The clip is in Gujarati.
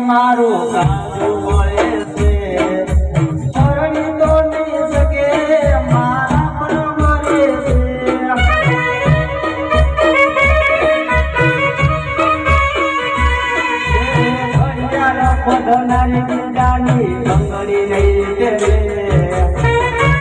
મારું કાજુ મળે છે શરણી તો નહીં શકે મારા પણ મળે છે ઘડિયાળ પધનારી બંગડી નહીં